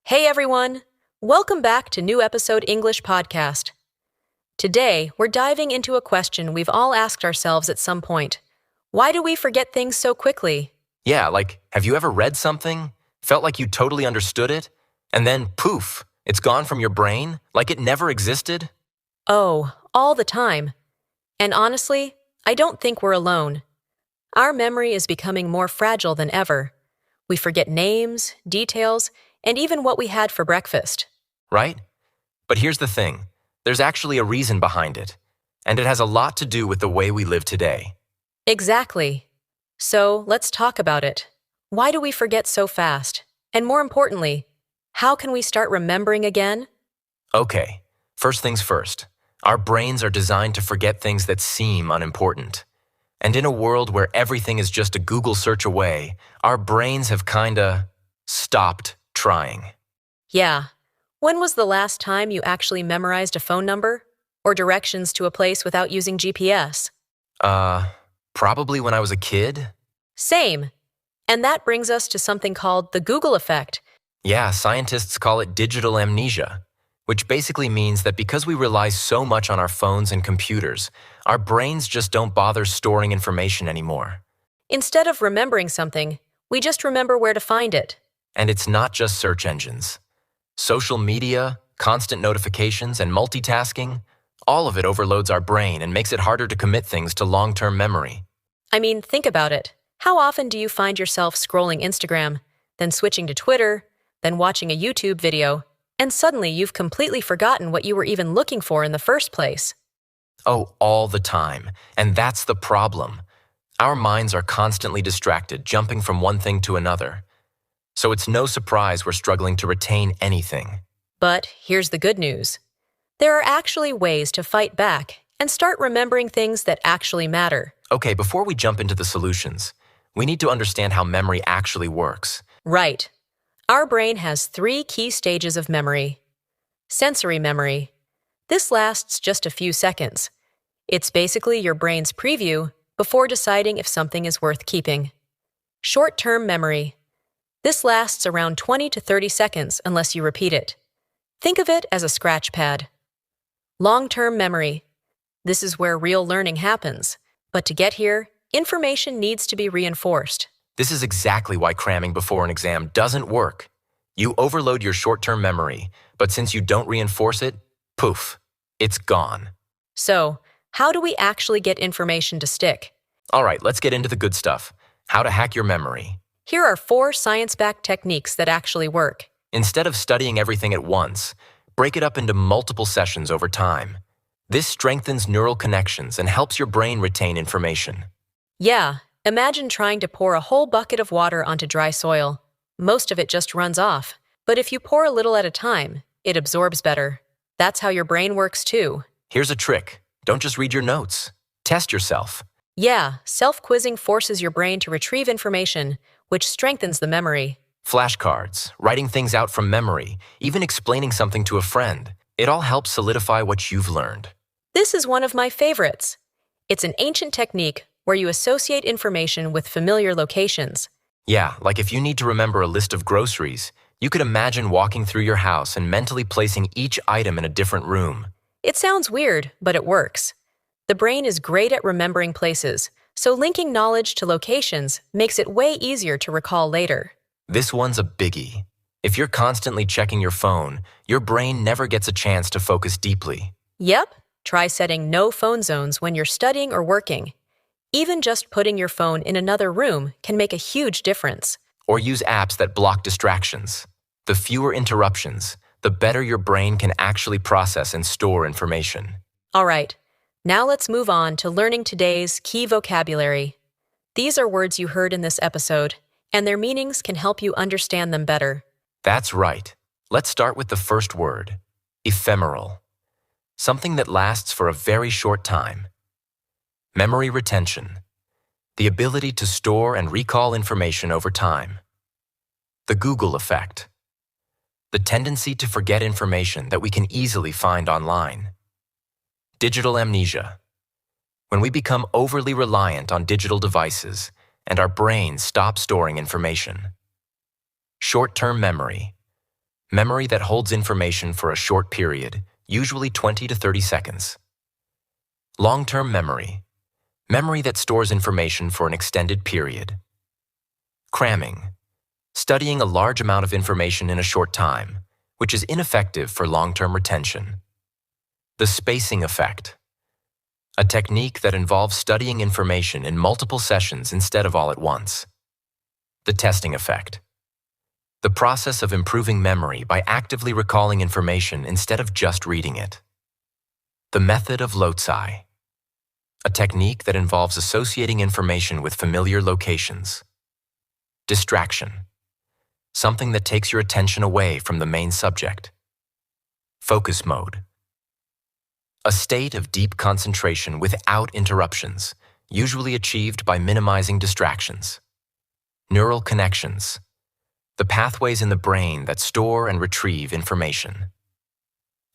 Hey everyone! Welcome back to New Episode English Podcast. Today, we're diving into a question we've all asked ourselves at some point. Why do we forget things so quickly? Yeah, like, have you ever read something, felt like you totally understood it, and then poof, it's gone from your brain, like it never existed? Oh, all the time. And honestly, I don't think we're alone. Our memory is becoming more fragile than ever. We forget names, details, and even what we had for breakfast. Right? But here's the thing, there's actually a reason behind it, and it has a lot to do with the way we live today. Exactly. So, let's talk about it. Why do we forget so fast? And more importantly, how can we start remembering again? Okay, first things first, our brains are designed to forget things that seem unimportant. And in a world where everything is just a Google search away, our brains have kinda stopped trying. Yeah. When was the last time you actually memorized a phone number? Or directions to a place without using GPS? Probably when I was a kid. Same. And that brings us to something called the Google effect. Yeah, scientists call it digital amnesia, which basically means that because we rely so much on our phones and computers, our brains just don't bother storing information anymore. Instead of remembering something, we just remember where to find it. And it's not just search engines. Social media, constant notifications, and multitasking, all of it overloads our brain and makes it harder to commit things to long-term memory. I mean, think about it. How often do you find yourself scrolling Instagram, then switching to Twitter, then watching a YouTube video, and suddenly you've completely forgotten what you were even looking for in the first place? Oh, all the time. And that's the problem. Our minds are constantly distracted, jumping from one thing to another. So it's no surprise we're struggling to retain anything. But here's the good news. There are actually ways to fight back and start remembering things that actually matter. Okay, before we jump into the solutions, we need to understand how memory actually works. Right. Our brain has 3 key stages of memory. Sensory memory. This lasts just a few seconds. It's basically your brain's preview before deciding if something is worth keeping. Short-term memory. This lasts around 20 to 30 seconds unless you repeat it. Think of it as a scratch pad. Long-term memory. This is where real learning happens. But to get here, information needs to be reinforced. This is exactly why cramming before an exam doesn't work. You overload your short-term memory, but since you don't reinforce it, poof, it's gone. So, how do we actually get information to stick? All right, let's get into the good stuff. How to hack your memory. Here are 4 science-backed techniques that actually work. Instead of studying everything at once, break it up into multiple sessions over time. This strengthens neural connections and helps your brain retain information. Yeah, imagine trying to pour a whole bucket of water onto dry soil. Most of it just runs off. But if you pour a little at a time, it absorbs better. That's how your brain works too. Here's a trick. Don't just read your notes. Test yourself. Yeah, self-quizzing forces your brain to retrieve information, which strengthens the memory. Flashcards, writing things out from memory, even explaining something to a friend. It all helps solidify what you've learned. This is one of my favorites. It's an ancient technique where you associate information with familiar locations. Yeah, like if you need to remember a list of groceries, you could imagine walking through your house and mentally placing each item in a different room. It sounds weird, but it works. The brain is great at remembering places, so linking knowledge to locations makes it way easier to recall later. This one's a biggie. If you're constantly checking your phone, your brain never gets a chance to focus deeply. Yep, try setting no phone zones when you're studying or working. Even just putting your phone in another room can make a huge difference. Or use apps that block distractions. The fewer interruptions, the better your brain can actually process and store information. All right, now let's move on to learning today's key vocabulary. These are words you heard in this episode, and their meanings can help you understand them better. That's right. Let's start with the first word, ephemeral. Something that lasts for a very short time. Memory retention. The ability to store and recall information over time. The Google effect. The tendency to forget information that we can easily find online. Digital amnesia. When we become overly reliant on digital devices and our brains stop storing information. Short-term memory. memory that holds information for a short period, usually 20 to 30 seconds. Long-term memory, memory that stores information for an extended period. Cramming, studying a large amount of information in a short time, which is ineffective for long-term retention. The spacing effect, a technique that involves studying information in multiple sessions instead of all at once. The testing effect, the process of improving memory by actively recalling information instead of just reading it. The method of loci, a technique that involves associating information with familiar locations. Distraction, something that takes your attention away from the main subject. Focus mode, a state of deep concentration without interruptions, usually achieved by minimizing distractions. Neural connections, the pathways in the brain that store and retrieve information.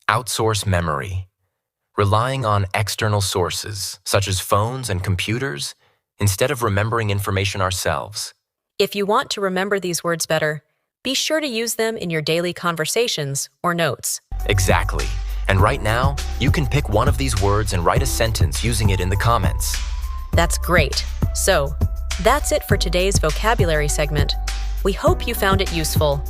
Outsource memory, relying on external sources, such as phones and computers, instead of remembering information ourselves. If you want to remember these words better, be sure to use them in your daily conversations or notes. Exactly. And right now, you can pick one of these words and write a sentence using it in the comments. That's great. So, that's it for today's vocabulary segment. We hope you found it useful.